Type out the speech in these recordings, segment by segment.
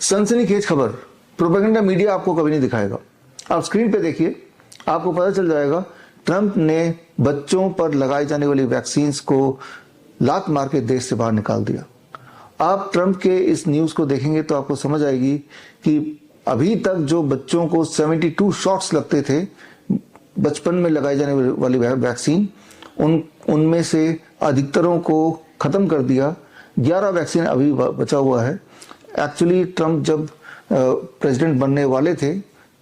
सनसनीखेज खबर propaganda media आपको कभी नहीं दिखाएगा। आप स्क्रीन पे देखिए, आपको पता चल जाएगा ट्रंप ने बच्चों पर लगाई जाने वाली वैक्सीन को लात मार के देश से बाहर निकाल दिया। आप ट्रंप के इस न्यूज को देखेंगे तो आपको समझ आएगी कि अभी तक जो बच्चों को 72 शॉट्स लगते थे बचपन में लगाई जाने वाली वैक्सीन, उनमें से अधिकतरों को खत्म कर दिया। 11 वैक्सीन अभी बचा हुआ है। एक्चुअली ट्रंप जब प्रेसिडेंट बनने वाले थे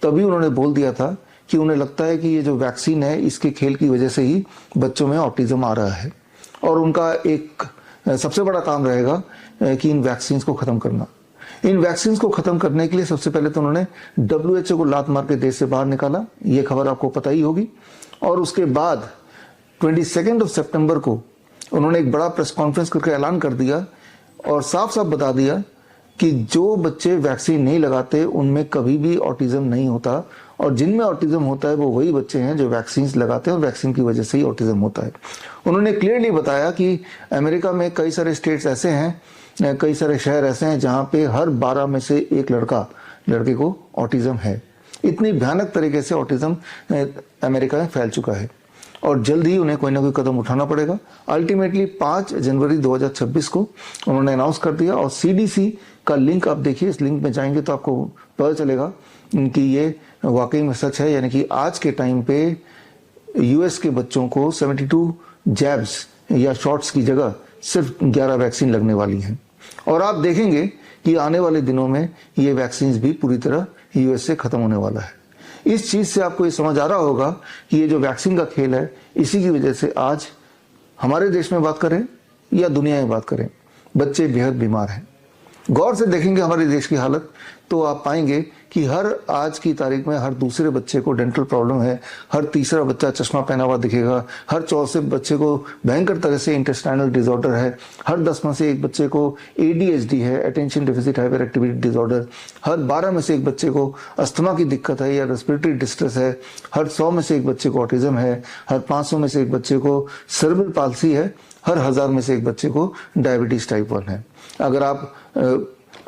तभी उन्होंने बोल दिया था कि उन्हें लगता है कि ये जो वैक्सीन है इसके खेल की वजह से ही बच्चों में ऑटिज्म आ रहा है और उनका एक सबसे बड़ा काम रहेगा कि इन वैक्सीन को खत्म करना। इन वैक्सीन को खत्म करने के लिए सबसे पहले तो उन्होंने WHO को लात मार के देश से बाहर निकाला, ये खबर आपको पता ही होगी। और उसके बाद 22 सितंबर को उन्होंने एक बड़ा प्रेस कॉन्फ्रेंस करके ऐलान कर दिया और साफ साफ बता दिया कि जो बच्चे वैक्सीन नहीं लगाते उनमें कभी भी ऑटिज्म नहीं होता और जिनमें ऑटिज्म होता है वो वही बच्चे हैं जो वैक्सीन लगाते हैं और वैक्सीन की वजह से ही ऑटिज्म होता है। उन्होंने क्लियरली बताया कि अमेरिका में कई सारे स्टेट्स ऐसे हैं, कई सारे शहर ऐसे हैं जहां पे हर 12 में से एक लड़के को ऑटिज्म है। इतनी भयानक तरीके से ऑटिज्म अमेरिका में फैल चुका है और जल्द ही उन्हें कोई ना कोई कदम उठाना पड़ेगा। अल्टीमेटली 5 जनवरी 2026 को उन्होंने अनाउंस कर दिया और CDC का लिंक आप देखिए, इस लिंक में जाएंगे तो आपको पता चलेगा कि ये वाकई में सच है। यानी कि आज के टाइम पे US के बच्चों को 72 जैब्स या शॉट्स की जगह सिर्फ 11 वैक्सीन लगने वाली हैं और आप देखेंगे कि आने वाले दिनों में ये वैक्सीन भी पूरी तरह US से खत्म होने वाला है। इस चीज से आपको ये समझ आ रहा होगा कि ये जो वैक्सीन का खेल है, इसी की वजह से आज हमारे देश में बात करें या दुनिया में बात करें, बच्चे बेहद बीमार हैं। गौर से देखेंगे हमारे देश की हालत तो आप पाएंगे कि हर आज की तारीख में हर दूसरे बच्चे को डेंटल प्रॉब्लम है, हर तीसरा बच्चा चश्मा पहना हुआ दिखेगा, हर चौथे बच्चे को भयंकर तरह से इंटेस्टाइनल डिसऑर्डर है, हर 10 में से एक बच्चे को ADHD है, attention deficit hyperactivity disorder, हर 12 में से एक बच्चे को अस्थमा की दिक्कत है या रेस्पिरेटरी डिस्ट्रेस है, हर 100 में से एक बच्चे को ऑटिज्म है, हर 500 में से एक बच्चे को सेरेब्रल पाल्सी है, हर 1000 में से एक बच्चे को डायबिटीज टाइप 1 है। अगर आप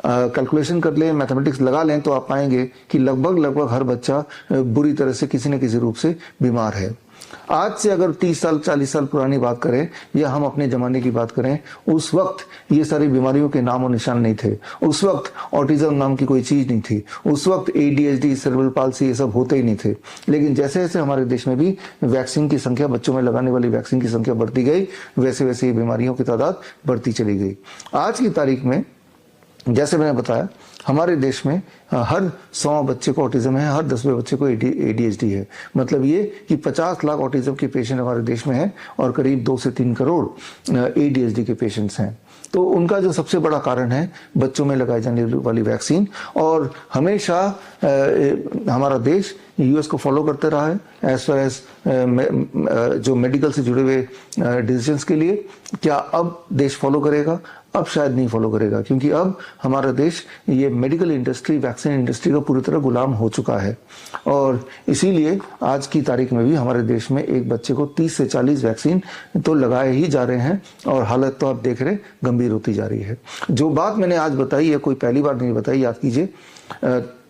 कैलकुलेशन कर लें, मैथमेटिक्स लगा लें तो आप पाएंगे कि लगभग हर बच्चा बुरी तरह से किसी न किसी रूप से बीमार है। आज से अगर 30 साल 40 साल पुरानी बात करें या हम अपने जमाने की बात करें, उस वक्त ये सारी बीमारियों के नाम और निशान नहीं थे। उस वक्त ऑटिज्म नाम की कोई चीज नहीं थी। उस वक्त ADHD, सेरेब्रल पाल्सी ये सब होते ही नहीं थे। लेकिन जैसे जैसे हमारे देश में भी वैक्सीन की संख्या, बच्चों में लगाने वाली वैक्सीन की संख्या बढ़ती गई, वैसे वैसे ये बीमारियों की तादाद बढ़ती चली गई। आज की तारीख में जैसे मैंने बताया, हमारे देश में हर 100 बच्चे को ऑटिज्म है, हर 10वें बच्चे को ADHD है। मतलब ये कि 50 लाख ऑटिज्म के पेशेंट हमारे देश में हैं और करीब 2 से 3 करोड़ ADHD के पेशेंट्स हैं। तो उनका जो सबसे बड़ा कारण है बच्चों में लगाई जाने वाली वैक्सीन। और हमेशा हमारा देश US को फॉलो करते रहा है एज फार एज जो मेडिकल से जुड़े हुए डिसीजंस के लिए। क्या अब देश फॉलो करेगा? अब शायद नहीं फॉलो करेगा, क्योंकि अब हमारा देश ये मेडिकल इंडस्ट्री, वैक्सीन इंडस्ट्री का पूरी तरह गुलाम हो चुका है। और इसीलिए आज की तारीख में भी हमारे देश में एक बच्चे को 30 से 40 वैक्सीन तो लगाए ही जा रहे हैं और हालत तो आप देख रहे गंभीर होती जा रही है। जो बात मैंने आज बताई है कोई पहली बार नहीं बताई, याद कीजिए।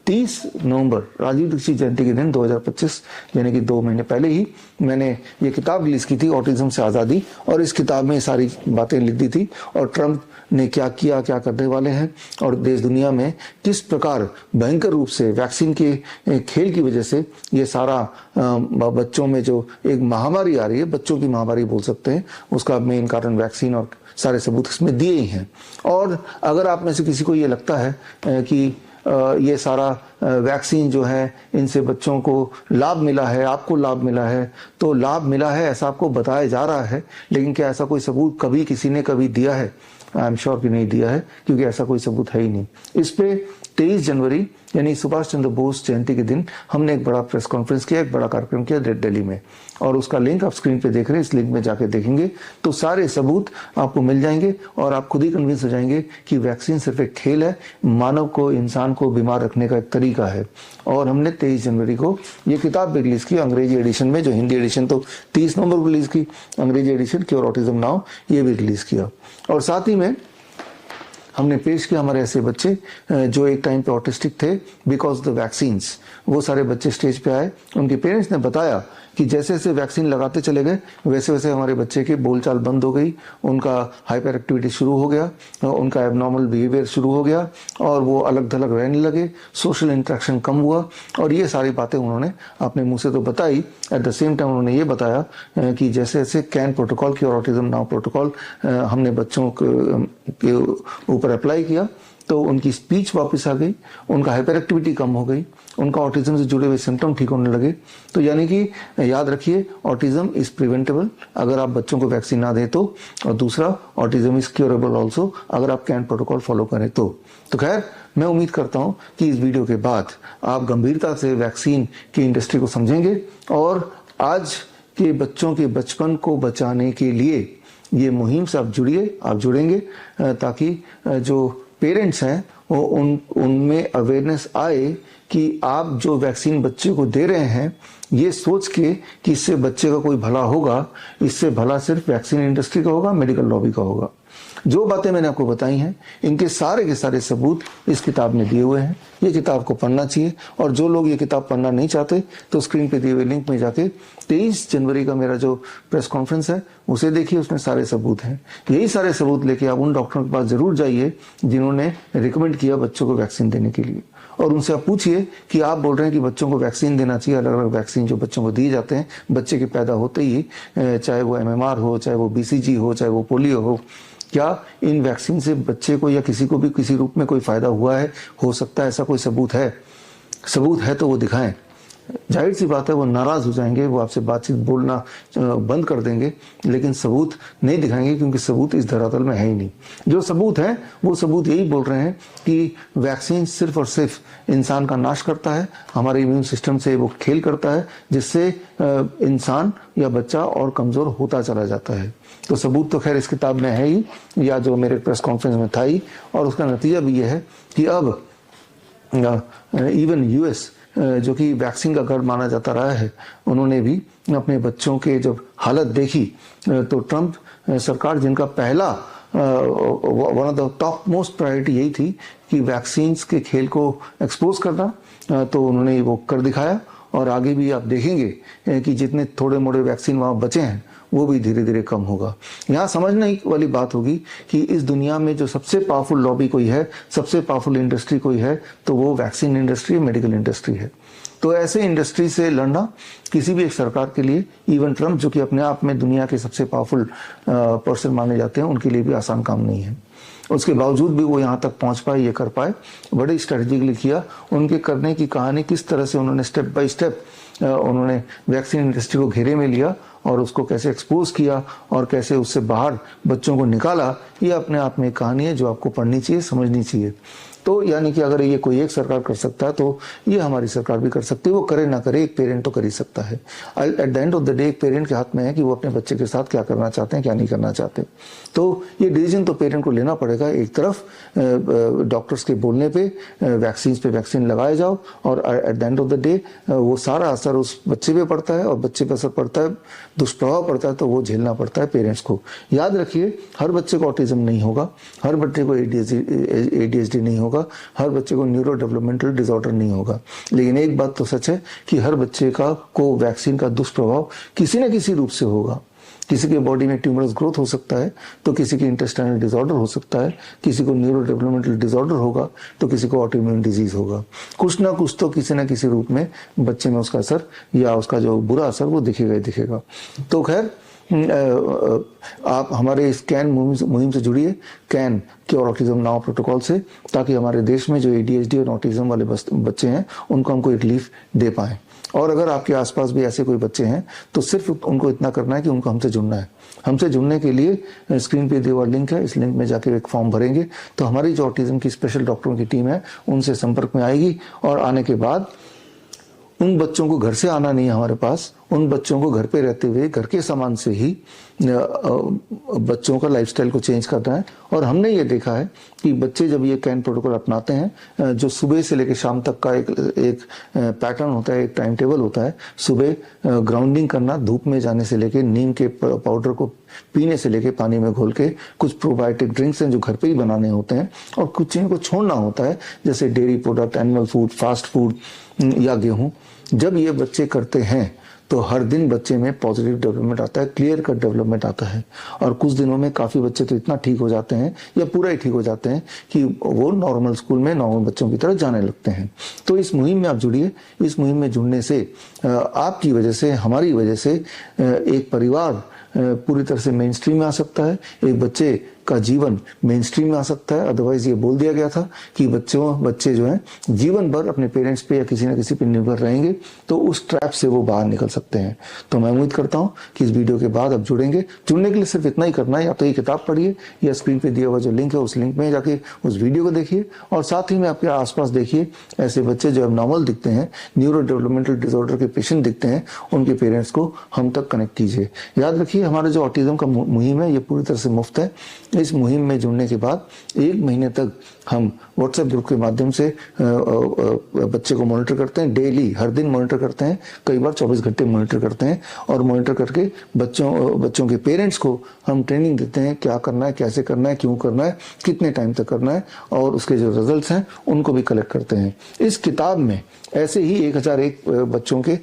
30 नवंबर राजीव दीक्षित जयंती के दिन 2025 यानी कि 2 महीने पहले ही मैंने ये किताब रिलीज की थी, ऑटिज्म से आज़ादी, और इस किताब में सारी बातें लिख दी थी और ट्रंप ने क्या किया, क्या करने वाले हैं और देश दुनिया में किस प्रकार भयंकर रूप से वैक्सीन के खेल की वजह से ये सारा बच्चों में जो एक महामारी आ रही है, बच्चों की महामारी बोल सकते हैं, उसका मेन कारण वैक्सीन और सारे सबूत इसमें दिए ही हैं। और अगर आप में से किसी को ये लगता है कि ये सारा वैक्सीन जो है इनसे बच्चों को लाभ मिला है, आपको लाभ मिला है, तो लाभ मिला है ऐसा आपको बताया जा रहा है, लेकिन क्या ऐसा कोई सबूत कभी किसी ने कभी दिया है? आई एम श्योर कि नहीं दिया है, क्योंकि ऐसा कोई सबूत है ही नहीं। इस पे 23 जनवरी यानी सुभाष चंद्र बोस जयंती के दिन हमने एक बड़ा प्रेस कॉन्फ्रेंस किया, एक बड़ा कार्यक्रम किया दिल्ली में, और उसका लिंक आप स्क्रीन पे देख रहे हैं। इस लिंक में जाके देखेंगे तो सारे सबूत आपको मिल जाएंगे और आप खुद ही कन्विंस हो जाएंगे कि वैक्सीन सिर्फ एक खेल है, मानव को, इंसान को बीमार रखने का एक तरीका है। और हमने 23 जनवरी को ये किताब भी रिलीज की अंग्रेजी एडिशन में, जो हिंदी एडिशन तो 30 नवंबर को रिलीज की, अंग्रेजी एडिशन क्योर ऑटिज्म नाउ ये भी रिलीज किया। और साथ ही में हमने पेश किया हमारे ऐसे बच्चे जो एक टाइम पे ऑटिस्टिक थे बिकॉज द वैक्सीन्स। वो सारे बच्चे स्टेज पे आए, उनके पेरेंट्स ने बताया कि जैसे जैसे वैक्सीन लगाते चले गए वैसे वैसे हमारे बच्चे की बोलचाल बंद हो गई, उनका हाइपर एक्टिविटी शुरू हो गया, उनका एबनॉर्मल बिहेवियर शुरू हो गया और वो अलग थलग रहने लगे, सोशल इंटरेक्शन कम हुआ। और ये सारी बातें उन्होंने अपने मुंह से तो बताई, एट द सेम टाइम उन्होंने ये बताया कि जैसे जैसे कैन प्रोटोकॉल की और ऑटिज्म नाउ प्रोटोकॉल हमने बच्चों के ऊपर अप्लाई किया तो उनकी स्पीच वापस आ गई, उनका हाइपर एक्टिविटी कम हो गई, उनका ऑटिज्म से जुड़े हुए सिम्टम ठीक होने लगे। तो यानी कि याद रखिए, ऑटिज्म इज प्रिवेंटेबल अगर आप बच्चों को वैक्सीन ना दें तो, और दूसरा ऑटिज्म इज क्योरेबल ऑल्सो अगर आप कैन प्रोटोकॉल फॉलो करें तो। खैर, मैं उम्मीद करता हूं कि इस वीडियो के बाद आप गंभीरता से वैक्सीन की इंडस्ट्री को समझेंगे और आज के बच्चों के बचपन को बचाने के लिए ये मुहिम से आप जुड़ेंगे ताकि जो पेरेंट्स हैं वो उनमें अवेयरनेस आए कि आप जो वैक्सीन बच्चे को दे रहे हैं ये सोच के कि इससे बच्चे का कोई भला होगा, इससे भला सिर्फ वैक्सीन इंडस्ट्री का होगा, मेडिकल लॉबी का होगा। जो बातें मैंने आपको बताई हैं इनके सारे के सारे सबूत इस किताब में दिए हुए हैं। ये किताब को पढ़ना चाहिए और जो लोग ये किताब पढ़ना नहीं चाहते तो स्क्रीन पे दिए हुए लिंक में जाके 23 जनवरी का मेरा जो प्रेस कॉन्फ्रेंस है उसे देखिए, उसमें सारे सबूत हैं। यही सारे सबूत लेके आप उन डॉक्टरों के पास जरूर जाइए जिन्होंने रिकमेंड किया बच्चों को वैक्सीन देने के लिए, और उनसे आप पूछिए कि आप बोल रहे हैं कि बच्चों को वैक्सीन देना चाहिए। अलग अलग वैक्सीन जो बच्चों को दिए जाते हैं बच्चे के पैदा होते ही, चाहे वो MMR हो, चाहे वो BCG हो, चाहे वो पोलियो हो, क्या इन वैक्सीन से बच्चे को या किसी को भी किसी रूप में कोई फायदा हुआ है, हो सकता है ऐसा कोई सबूत है? सबूत है तो वो दिखाएं। जाहिर सी बात है वो नाराज हो जाएंगे, वो आपसे बातचीत बोलना बंद कर देंगे, लेकिन सबूत नहीं दिखाएंगे क्योंकि सबूत इस धरातल में है ही नहीं। जो सबूत है वो सबूत यही बोल रहे हैं कि वैक्सीन सिर्फ और सिर्फ इंसान का नाश करता है, हमारे इम्यून सिस्टम से वो खेल करता है जिससे इंसान या बच्चा और कमजोर होता चला जाता है। तो सबूत तो खैर इस किताब में है ही, या जो मेरे प्रेस कॉन्फ्रेंस में था ही, और उसका नतीजा भी यह है कि अब इवन US जो कि वैक्सीन का गढ़ माना जाता रहा है, उन्होंने भी अपने बच्चों के जब हालत देखी तो ट्रंप सरकार, जिनका पहला one of the top most priority यही थी कि वैक्सीन्स के खेल को एक्सपोज करना, तो उन्होंने वो कर दिखाया। और आगे भी आप देखेंगे कि जितने थोड़े मोड़े वैक्सीन वहाँ बचे हैं वो भी धीरे धीरे कम होगा। यहाँ समझने वाली बात होगी कि इस दुनिया में जो सबसे पावरफुल लॉबी कोई है, सबसे पावरफुल इंडस्ट्री कोई है, तो वो वैक्सीन इंडस्ट्री, मेडिकल इंडस्ट्री है। तो ऐसे इंडस्ट्री से लड़ना किसी भी एक सरकार के लिए, इवन ट्रम्प जो कि अपने आप में दुनिया के सबसे पावरफुल पर्सन माने जाते हैं, उनके लिए भी आसान काम नहीं है। उसके बावजूद भी वो यहाँ तक पहुँच पाए, ये कर पाए, बड़े स्ट्रेटेजिकली किया। उनके करने की कहानी किस तरह से उन्होंने स्टेप बाय स्टेप उन्होंने वैक्सीन इंडस्ट्री को घेरे में लिया और उसको कैसे एक्सपोज किया और कैसे उससे बाहर बच्चों को निकाला, ये अपने आप में एक कहानी है जो आपको पढ़नी चाहिए, समझनी चाहिए। तो यानी कि अगर ये कोई एक सरकार कर सकता है तो ये हमारी सरकार भी कर सकती है। वो करे ना करे, एक पेरेंट तो कर ही सकता है। At the end of the day एक पेरेंट के हाथ में है कि वो अपने बच्चे के साथ क्या करना चाहते हैं, क्या नहीं करना चाहते। तो ये डिसीजन तो पेरेंट को लेना पड़ेगा। एक तरफ डॉक्टर्स के बोलने पे वैक्सीन लगाए जाओ, और at the end of the day वो सारा असर उस बच्चे पे पड़ता है, और बच्चे पे असर पड़ता है, दुष्प्रभाव पड़ता है, तो वो झेलना पड़ता है पेरेंट्स को। याद रखिए, हर बच्चे को ऑटिज्म नहीं होगा, हर बच्चे को ADHD नहीं होगा, हर बच्चे को न्यूरो डेवलपमेंटल डिसऑर्डर नहीं होगा। लेकिन एक बात तो सच है कि हर बच्चे को वैक्सीन का दुष्प्रभाव किसी न किसी रूप से होगा। किसी के बॉडी में ट्यूमरस ग्रोथ हो सकता है, तो किसी के इंटेस्टाइनल डिसऑर्डर हो सकता है, किसी को न्यूरो डेवलपमेंटल डिसऑर्डर होगा, तो किसी को ऑटोइम्यून डिजीज होगा। कुछ ना कुछ तो किसी न किसी रूप में बच्चे में उसका असर या उसका जो बुरा असर वो दिखेगा ही दिखेगा। तो खैर, आप हमारे इस कैन मुहिम से जुड़िए, can cure autism now protocol से, ताकि हमारे देश में जो ADHD और ऑटिज्म वाले बच्चे हैं उनको हम कोई रिलीफ दे पाएं। और अगर आपके आसपास भी ऐसे कोई बच्चे हैं तो सिर्फ उनको इतना करना है कि उनको हमसे जुड़ना है। हमसे जुड़ने के लिए स्क्रीन पे दिया हुआ लिंक है, इस लिंक में जाकर एक फॉर्म भरेंगे तो हमारी जो ऑटिज्म की स्पेशल डॉक्टरों की टीम है उनसे संपर्क में आएगी, और आने के बाद उन बच्चों को घर से आना नहीं है हमारे पास, उन बच्चों को घर पे रहते हुए घर के सामान से ही बच्चों का लाइफस्टाइल को चेंज करना है। और हमने ये देखा है कि बच्चे जब ये कैन प्रोटोकॉल अपनाते हैं, जो सुबह से लेकर शाम तक का एक पैटर्न होता है, एक टाइम टेबल होता है। सुबह ग्राउंडिंग करना, धूप में जाने से लेकर नीम के पाउडर को पीने से लेके पानी में घोल के, कुछ प्रोबायोटिक ड्रिंक्स हैं जो घर पे ही बनाने होते हैं, और कुछ चीज़ों को छोड़ना होता है जैसे dairy product, animal food, fast food या गेहूँ। जब ये बच्चे करते हैं तो हर दिन बच्चे में पॉजिटिव डेवलपमेंट आता है, क्लियर कट डेवलपमेंट आता है, और कुछ दिनों में काफ़ी बच्चे तो इतना ठीक हो जाते हैं या पूरा ही ठीक हो जाते हैं कि वो नॉर्मल स्कूल में नॉर्मल बच्चों की तरह जाने लगते हैं। तो इस मुहिम में आप जुड़िए। इस मुहिम में जुड़ने से आपकी वजह से, हमारी वजह से एक परिवार पूरी तरह से मेन स्ट्रीम में आ सकता है, एक बच्चे का जीवन मेन स्ट्रीम में आ सकता है। अदरवाइज ये बोल दिया गया था कि बच्चे जो हैं जीवन भर अपने पेरेंट्स पे या किसी न किसी पे निर्भर रहेंगे, तो उस ट्रैप से वो बाहर निकल सकते हैं। तो मैं उम्मीद करता हूँ कि इस वीडियो के बाद आप जुड़ेंगे। जुड़ने के लिए सिर्फ इतना ही करना है, या तो ये किताब पढ़िए या स्क्रीन पे दिया हुआ जो लिंक है उस लिंक में जाके उस वीडियो को देखिए, और साथ ही में आपके आसपास देखिए ऐसे बच्चे जो एबनॉर्मल दिखते हैं, न्यूरो डेवलपमेंटल डिसऑर्डर के पेशेंट दिखते हैं, उनके पेरेंट्स को हम तक कनेक्ट कीजिए। याद रखिए हमारा जो ऑटिज्म का मुहिम है ये पूरी तरह से मुफ्त है। इस मुहिम में जुड़ने के बाद 1 महीने तक हम व्हाट्सएप ग्रुप के माध्यम से बच्चे को मॉनिटर करते हैं, डेली हर दिन मॉनिटर करते हैं, कई बार 24 घंटे मॉनिटर करते हैं, और मॉनिटर करके बच्चों के पेरेंट्स को हम ट्रेनिंग देते हैं, क्या करना है, कैसे करना है, क्यों करना है, कितने टाइम तक करना है, और उसके जो रिजल्ट्स हैं उनको भी कलेक्ट करते हैं। इस किताब में ऐसे ही 1001 बच्चों के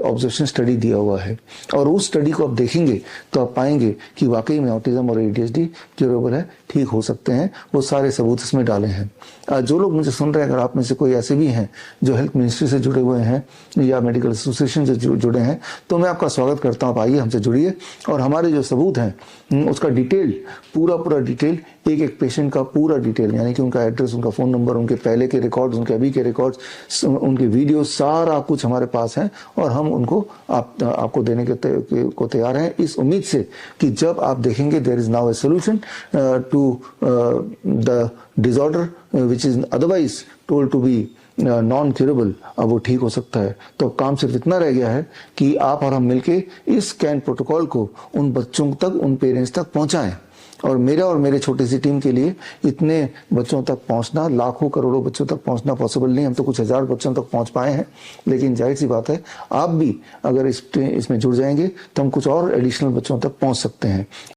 ऑब्जर्वेशन स्टडी दिया हुआ है, और उस स्टडी को आप देखेंगे तो आप पाएंगे कि वाकई में ऑटिज्म और ADHD क्यूरेबल है, ठीक हो सकते हैं। वो सारे सबूत इसमें डाले हैं। जो लोग मुझे सुन रहे हैं, अगर आप में से कोई ऐसे भी हैं जो हेल्थ मिनिस्ट्री से जुड़े हुए हैं या मेडिकल एसोसिएशन से जुड़े हैं, तो मैं आपका स्वागत करता हूँ। आप आइए, हमसे जुड़िए, और हमारे जो सबूत हैं उसका डिटेल, पूरा डिटेल, एक पेशेंट का पूरा डिटेल, यानी कि उनका एड्रेस, उनका फ़ोन नंबर, उनके पहले के रिकॉर्ड्स, उनके अभी के रिकॉर्ड्स, उनके वीडियो, सारा कुछ हमारे पास है, और हम उनको आपको देने को तैयार हैं, इस उम्मीद से कि जब आप देखेंगे there is now a solution to the disorder which is otherwise told to be non curable, अब वो ठीक हो सकता है। तो काम सिर्फ इतना रह गया है कि आप और हम मिलके इस कैन प्रोटोकॉल को उन बच्चों तक, उन पेरेंट्स तक पहुंचाएं। और मेरा और मेरे छोटी सी टीम के लिए इतने बच्चों तक पहुंचना, लाखों करोड़ों बच्चों तक पहुंचना पॉसिबल नहीं। हम तो कुछ हजार बच्चों तक पहुंच पाए हैं, लेकिन जाहिर सी बात है आप भी अगर इसमें जुड़ जाएंगे तो हम कुछ और एडिशनल बच्चों तक पहुंच सकते हैं।